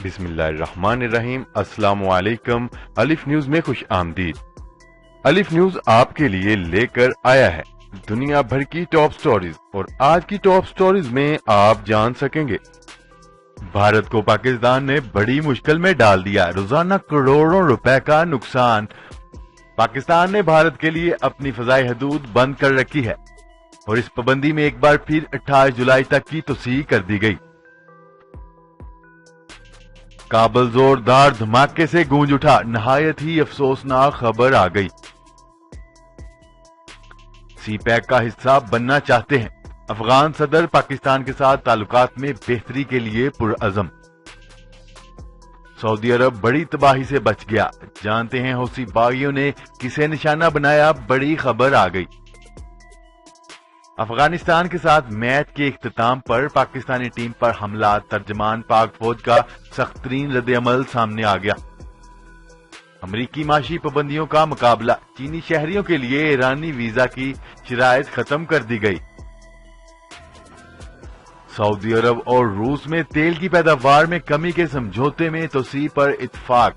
बिस्मिल्लाहिर्रहमानिर्रहीम। अस्सलाम वालेकुम। अलिफ न्यूज में खुश आमदीद। अलिफ न्यूज आपके लिए लेकर आया है दुनिया भर की टॉप स्टोरीज, और आज की टॉप स्टोरीज में आप जान सकेंगे भारत को पाकिस्तान ने बड़ी मुश्किल में डाल दिया, रोजाना करोड़ों रुपए का नुकसान। पाकिस्तान ने भारत के लिए अपनी फजाई हदूद बंद कर रखी है और इस पाबंदी में एक बार फिर 28 जुलाई तक की तोसीह कर दी गई। काबुल जोरदार धमाके से गूंज उठा, नहायत ही अफसोसनाक खबर आ गई। सीपैक का हिस्सा बनना चाहते हैं अफगान सदर, पाकिस्तान के साथ ताल्लुकात में बेहतरी के लिए पुरअज़म। सऊदी अरब बड़ी तबाही से बच गया, जानते हैं हौसी बागियों ने किसे निशाना बनाया, बड़ी खबर आ गई। अफगानिस्तान के साथ मैच के इख्तिताम पर पाकिस्तानी टीम पर हमला, तर्जमान पाक फौज का सख्तरीन रद्द-ए-अमल सामने आ गया। अमरीकी माशी पाबंदियों का मुकाबला, चीनी शहरियों के लिए ईरानी वीजा की शराइत खत्म कर दी गई। सऊदी अरब और रूस में तेल की पैदावार में कमी के समझौते में तोसीह पर इत्तेफाक।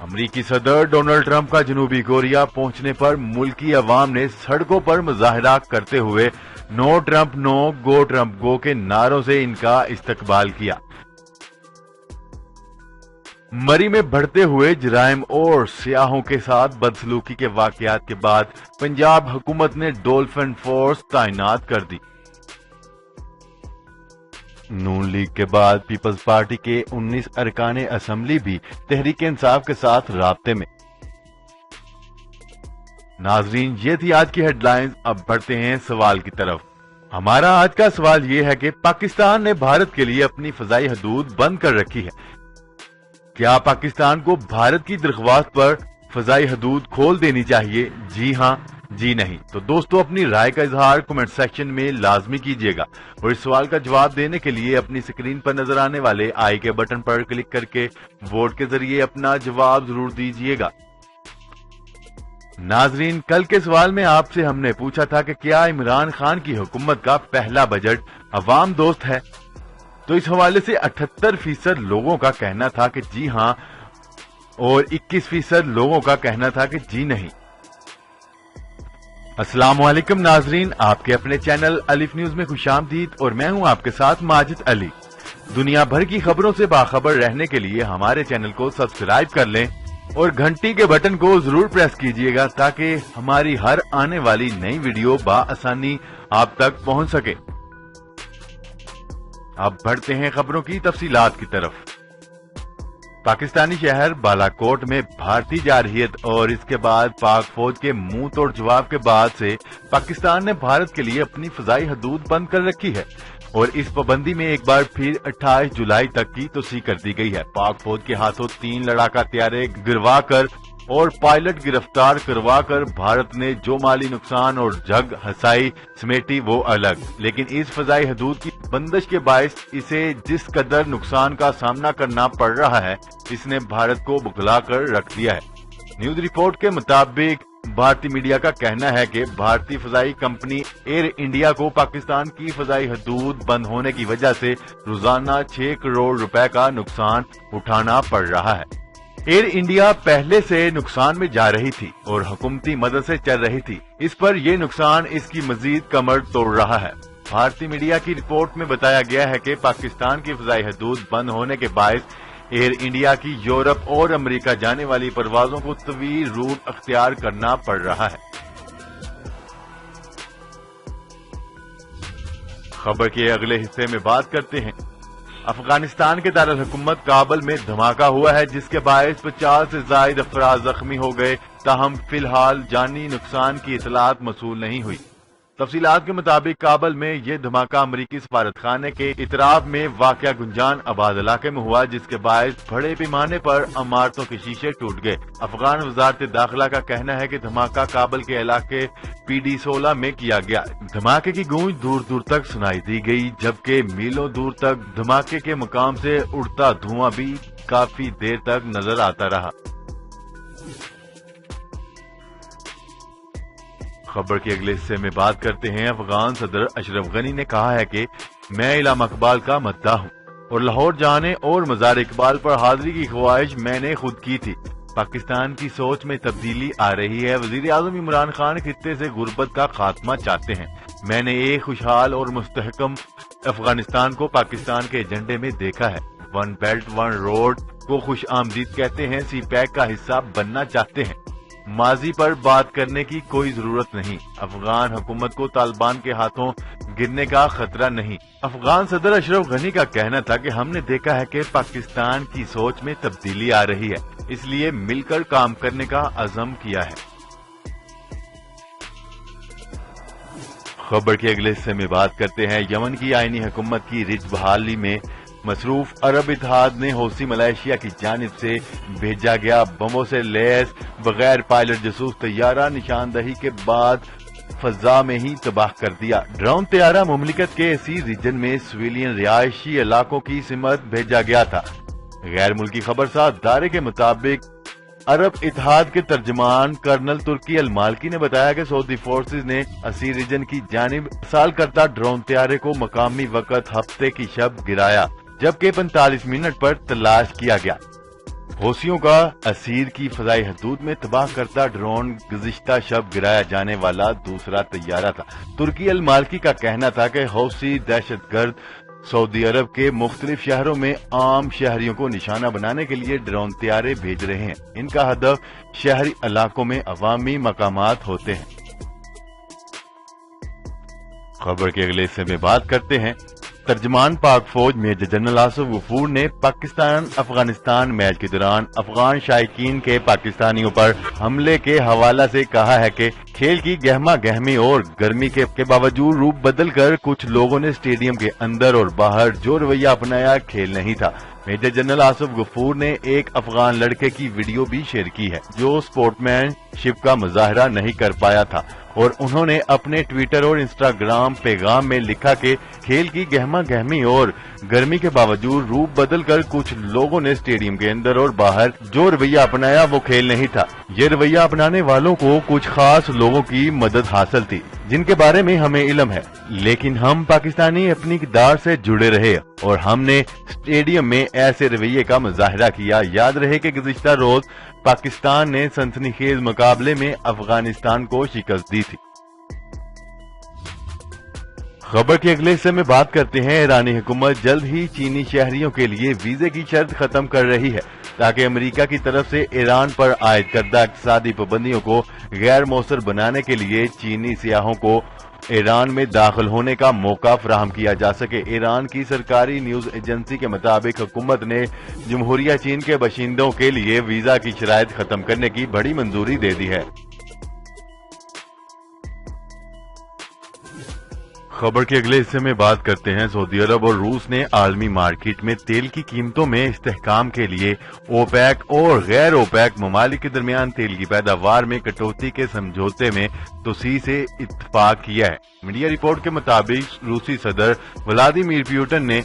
अमरीकी सदर डोनाल्ड ट्रंप का जनूबी कोरिया पहुंचने पर मुल्की अवाम ने सड़कों पर मुजाहरा करते हुए नो ट्रंप नो, गो ट्रंप गो के नारों से इनका इस्तकबाल किया। मरी में बढ़ते हुए जराइम और सियाहों के साथ बदसलूकी के वाकयात के बाद पंजाब हुकूमत ने डॉल्फिन फोर्स तैनात कर दी। नून लीग के बाद पीपल्स पार्टी के 19 अरकाने असम्बली भी तहरीक इंसाफ के साथ राब्ते में। नाजरीन, ये थी आज की हेडलाइंस। अब बढ़ते हैं सवाल की तरफ। हमारा आज का सवाल ये है कि पाकिस्तान ने भारत के लिए अपनी फजाई हदूद बंद कर रखी है। क्या पाकिस्तान को भारत की दरख्वास्त पर फजाई हदूद खोल देनी चाहिए? जी हां, जी नहीं? तो दोस्तों, अपनी राय का इजहार कमेंट सेक्शन में लाजमी कीजिएगा और इस सवाल का जवाब देने के लिए अपनी स्क्रीन पर नजर आने वाले आई के बटन पर क्लिक करके वोट के जरिए अपना जवाब जरूर दीजिएगा। नाजरीन, कल के सवाल में आपसे हमने पूछा था कि क्या इमरान खान की हुकूमत का पहला बजट अवाम दोस्त है? तो इस हवाले से 78% लोगों का कहना था कि जी हां और 21% लोगों का कहना था कि जी नहीं। अस्सलाम वालेकुम नाजरीन, आपके अपने चैनल अलिफ न्यूज में खुशामदीद और मैं हूं आपके साथ माजिद अली। दुनिया भर की खबरों से बाखबर रहने के लिए हमारे चैनल को सब्सक्राइब कर लें और घंटी के बटन को जरूर प्रेस कीजिएगा ताकि हमारी हर आने वाली नई वीडियो बाआसानी आप तक पहुंच सके। अब बढ़ते हैं खबरों की तफसीलात की तरफ। पाकिस्तानी शहर बालाकोट में भारतीय जारहियत और इसके बाद पाक फौज के मुंह तोड़ जवाब के बाद से पाकिस्तान ने भारत के लिए अपनी फजाई हदूद बंद कर रखी है और इस पाबंदी में एक बार फिर 28 जुलाई तक की तोसीह कर दी गई है। पाक फौज के हाथों 3 लड़ाका तैयारे गिरवा कर और पायलट गिरफ्तार करवा कर भारत ने जो माली नुकसान और जग हसाई समेटी वो अलग, लेकिन इस फजाई हदूद की बंदिश के बायस इसे जिस कदर नुकसान का सामना करना पड़ रहा है, इसने भारत को बुखला कर रख दिया है। न्यूज रिपोर्ट के मुताबिक भारतीय मीडिया का कहना है कि भारतीय फजाई कंपनी एयर इंडिया को पाकिस्तान की फजाई हदूद बंद होने की वजह से रोजाना 6 करोड़ रुपए का नुकसान उठाना पड़ रहा है। एयर इंडिया पहले से नुकसान में जा रही थी और हुकूमती मदद से चल रही थी। इस पर यह नुकसान इसकी मजीद कमर तोड़ रहा है। भारतीय मीडिया की रिपोर्ट में बताया गया है कि पाकिस्तान की फजाई हदूद बंद होने के बायस एयर इंडिया की यूरोप और अमेरिका जाने वाली परवाजों को तवील रूट अख्तियार करना पड़ रहा है। खबर के अगले हिस्से में बात करते हैं। अफगानिस्तान के दारुल हुकूमत काबुल में धमाका हुआ है जिसके बायस 50 से ज्यादा अफराद जख्मी हो गए, ताहम फिलहाल जानी नुकसान की इतलात मसूल नहीं हुई। तफसीलात के मुताबिक काबुल में यह धमाका अमरीकी सफारतखाने के इतराफ में वाक़या गुंजान आबाद इलाके में हुआ जिसके बायस बड़े पैमाने पर इमारतों के शीशे टूट गए। अफगान वजारत दाखिला का कहना है कि धमाका काबुल के इलाके PD16 में किया गया। धमाके की गूंज दूर दूर तक सुनाई दी गई, जबकि मीलों दूर तक धमाके के मुकाम से उड़ता धुआं भी काफी देर तक नजर आता रहा। खबर के अगले हिस्से में बात करते हैं। अफगान सदर अशरफ गनी ने कहा है कि मैं इलाम इकबाल का मद्दाह हूं। اور لاہور جانے اور مزار اقبال پر حاضری کی خواہش میں نے خود کی تھی۔ پاکستان کی سوچ میں تبدیلی آ رہی ہے۔ وزیر اعظم عمران خان خطے سے غربت کا خاتمہ چاہتے ہیں۔ میں نے ایک خوشحال اور مستحکم افغانستان کو پاکستان کے ایجنڈے میں دیکھا ہے۔ ون بیلٹ ون روڈ کو خوش آمدید کہتے ہیں، سی پیک کا حصہ بننا چاہتے ہیں۔ ماضی پر بات کرنے کی کوئی ضرورت نہیں۔ افغان حکومت کو طالبان کے ہاتھوں گرنے کا خطرہ نہیں۔ افغان صدر اشرف غنی کا کہنا تھا کہ ہم نے دیکھا ہے کہ پاکستان کی سوچ میں تبدیلی آ رہی ہے، اس لیے مل کر کام کرنے کا عزم کیا ہے۔ خبر کے اگلے حصے میں بات کرتے ہیں یمن کی آئینی حکومت کی رچ بحالی میں مصروف عرب اتحاد نے حوثی ملائیشیا کی جانب سے بھیجا گیا بموں سے لیس بغیر پائلٹ جاسوس طیارہ نشاندہی کے بعد فضا میں ہی تباہ کر دیا۔ ڈرون طیارہ مملکت کے اسی ریجن میں سویلین رہائشی علاقوں کی سمت بھیجا گیا تھا۔ غیر ملکی خبرساز ادارے کے مطابق عرب اتحاد کے ترجمان کرنل ترکی المالکی نے بتایا کہ سعودی فورسز نے اسی ریجن کی جانب ارسال کردہ ڈرون طیارے کو مقامی وقت ہفتے کی شب گرایا، جبکہ 45 منٹ پر تلاش کیا گیا۔ حوثیوں کا اسیر کی فضائی حدود میں تباہ کردہ ڈرون گزشتہ شب گرایا جانے والا دوسرا طیارہ تھا۔ ترکی المالکی کا کہنا تھا کہ حوثی دہشت گرد سعودی عرب کے مختلف شہروں میں عام شہریوں کو نشانہ بنانے کے لیے ڈرون طیارے بھیج رہے ہیں۔ ان کا ہدف شہری علاقوں میں عوامی مقامات ہوتے ہیں۔ خبر کے اگلے حصے میں بات کرتے ہیں ترجمان پاک فوج میجر جنرل آصف غفور نے پاکستان افغانستان میچ کے دوران افغان شائقین کے پاکستانیوں پر حملے کے حوالہ سے کہا ہے کہ کھیل کی گہما گہمی اور گرمی کے باوجود روپ بدل کر کچھ لوگوں نے اسٹیڈیم کے اندر اور باہر جو رویہ اپنایا کھیل نہیں تھا۔ میجر جنرل آصف غفور نے ایک افغان لڑکے کی ویڈیو بھی شیئر کی ہے جو سپورٹ مین شپ کا مظاہرہ نہیں کر پایا تھا، اور انہوں نے اپنے ٹویٹر اور انسٹاگرام پیغام میں لکھا کہ کھیل کی گہما گہمی اور گرمی کے باوجود روپ بدل کر کچھ لوگوں نے اسٹیڈیم کے اندر اور باہر جو رویہ اپنایا وہ کھیل نہیں تھا۔ یہ رویہ اپنانے والوں کو کچھ خاص لوگوں کی مدد حاصل تھی جن کے بارے میں ہمیں علم ہے، لیکن ہم پاکستانی اپنی اقدار سے جڑے رہے اور ہم نے اسٹیڈیم میں ایسے رویے کا مظاہرہ کیا۔ یاد رہے کہ گزشتہ روز پاکستان نے سنسنی خیز مقابلے میں افغانستان کو شکست دی تھی۔ خبر کے اگلے حصے میں بات کرتے ہیں ایرانی حکومت جلد ہی چینی شہریوں کے لیے ویزے کی شرط ختم کر رہی ہے تاکہ امریکہ کی طرف سے ایران پر عائد کردہ اقتصادی پابندیوں کو غیر مؤثر بنانے کے لیے چینی سیاحوں کو ایران میں داخل ہونے کا موقع فراہم کیا جا سکے۔ ایران کی سرکاری نیوز ایجنسی کے مطابق حکومت نے جمہوریہ چین کے باشندوں کے لیے ویزا کی شرائط ختم کرنے کی بڑی منظوری دے دی ہے۔ خبر کے اگلے حصے میں بات کرتے ہیں سعودی عرب اور روس نے عالمی مارکیٹ میں تیل کی قیمتوں میں استحکام کے لیے اوپیک اور غیر اوپیک ممالک کے درمیان تیل کی پیداوار میں کٹوتی کے سمجھوتے میں توسیع سے اتفاق کیا ہے۔ میڈیا رپورٹ کے مطابق روسی صدر ولادیمیر پوٹن نے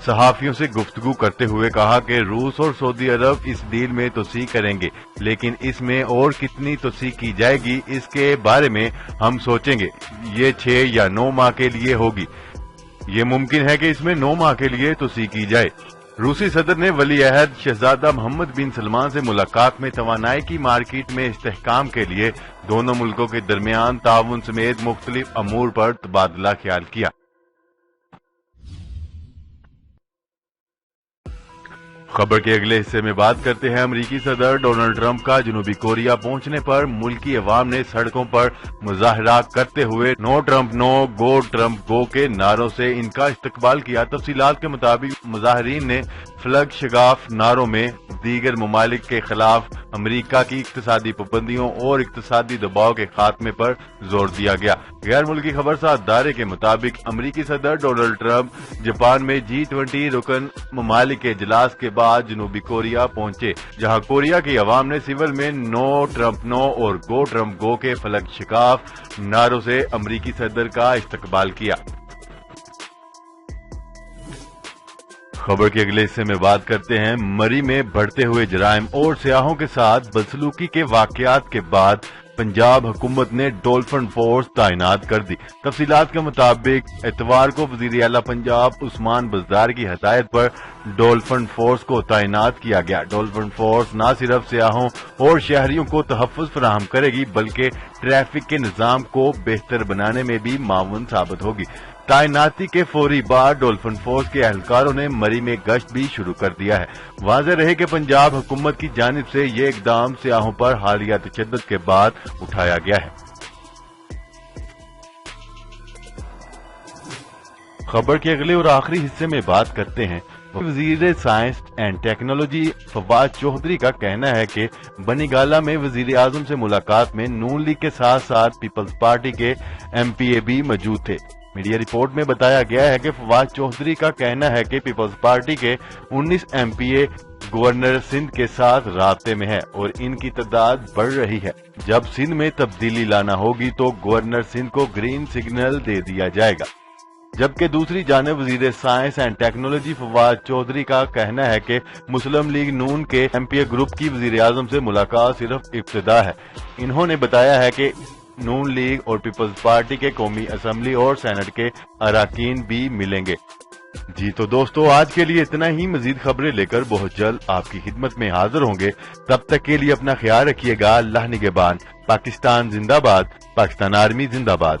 صحافیوں سے گفتگو کرتے ہوئے کہا کہ روس اور سعودی عرب اس ڈیل میں توسیع کریں گے، لیکن اس میں اور کتنی توسیع کی جائے گی اس کے بارے میں ہم سوچیں گے۔ یہ 6 یا 9 ماہ کے لیے ہوگی۔ یہ ممکن ہے کہ اس میں 9 ماہ کے لیے توسیع کی جائے۔ روسی صدر نے ولی عہد شہزادہ محمد بن سلمان سے ملاقات میں توانائی کی مارکیٹ میں استحکام کے لیے دونوں ملکوں کے درمیان تعاون سمیت مختلف امور پر تبادلہ خیال کیا۔ خبر کے اگلے حصے میں بات کرتے ہیں امریکی صدر ڈونلڈ ٹرمپ کا جنوبی کوریا پہنچنے پر ملکی عوام نے سڑکوں پر مظاہرہ کرتے ہوئے نو ٹرمپ نو گو ٹرمپ گو کے نعروں سے ان کا استقبال کیا۔ تفصیلات کے مطابق مظاہرین نے فلگ شگاف نعروں میں دیگر ممالک کے خلاف امریکہ کی اقتصادی پابندیوں اور اقتصادی دباؤ کے خاتمے پر زور دیا گیا۔ غیر ملکی خبرساز ادارے کے مطابق امریکی صدر ڈونلڈ ٹرمپ جاپان میں G20 رکن ممالک کے اجلاس کے بعد جنوبی کوریا پہنچے، جہاں کوریا کی عوام نے سول میں نو ٹرمپ نو اور گو ٹرمپ گو کے فلگ شگاف نعروں سے امریکی صدر کا استقبال کیا۔ خبر کے اگلے حصے میں بات کرتے ہیں مری میں بڑھتے ہوئے جرائم اور سیاحوں کے ساتھ بدسلوکی کے واقعات کے بعد पंजाब हुकूमत ने डॉल्फिन फोर्स तैनात कर दी। तफसीलात के मुताबिक इतवार को वजीर आला पंजाब उस्मान बज़दार की हदायत पर डॉल्फिन फोर्स को तैनात किया गया। डॉल्फिन फोर्स न सिर्फ सियाहों और शहरियों को तहफ़्फ़ुज़ फराहम करेगी बल्कि ट्रैफिक के निज़ाम को बेहतर बनाने में भी मावन साबित होगी। तैनाती के फौरी बाद डॉल्फिन फोर्स के एहलकारों ने मरी में गश्त भी शुरू कर दिया है। वाज़ेह रहे कि पंजाब हुकूमत की जानिब से ये इकदाम सियाहों पर हालिया तशद्दुद के बाद उठाया गया है। खबर के अगले और आखिरी हिस्से में बात करते हैं। वजीर science and technology Fawad Chaudhry का कहना है कि बनीगाला में वजीर आजम से मुलाकात में नून लीग के साथ साथ पीपल्स पार्टी के MPA भी मौजूद थे। मीडिया रिपोर्ट में बताया गया है कि फवाद चौधरी का कहना है कि पीपल्स पार्टी के 19 MPA गवर्नर सिंध के साथ राब्ते में है और इनकी तादाद बढ़ रही है। जब सिंध में तब्दीली लाना होगी तो गवर्नर सिंध को ग्रीन सिग्नल दे दिया जाएगा। जबकि दूसरी जानिब वजीर science and technology Fawad Chaudhry का कहना है कि मुस्लिम लीग नून के MPA ग्रुप की वजीर आजम से मुलाकात सिर्फ इब्तिदा है। इन्होंने बताया है कि नून लीग और पीपल्स पार्टी के कौमी असम्बली और सेनेट के अराकीन भी मिलेंगे। जी तो दोस्तों, आज के लिए इतना ही। मजीद खबरें लेकर बहुत जल्द आपकी खिदमत में हाजिर होंगे। तब तक के लिए अपना ख्याल रखिएगा। अल्लाह निगहबान। पाकिस्तान जिंदाबाद। पाकिस्तान आर्मी जिंदाबाद।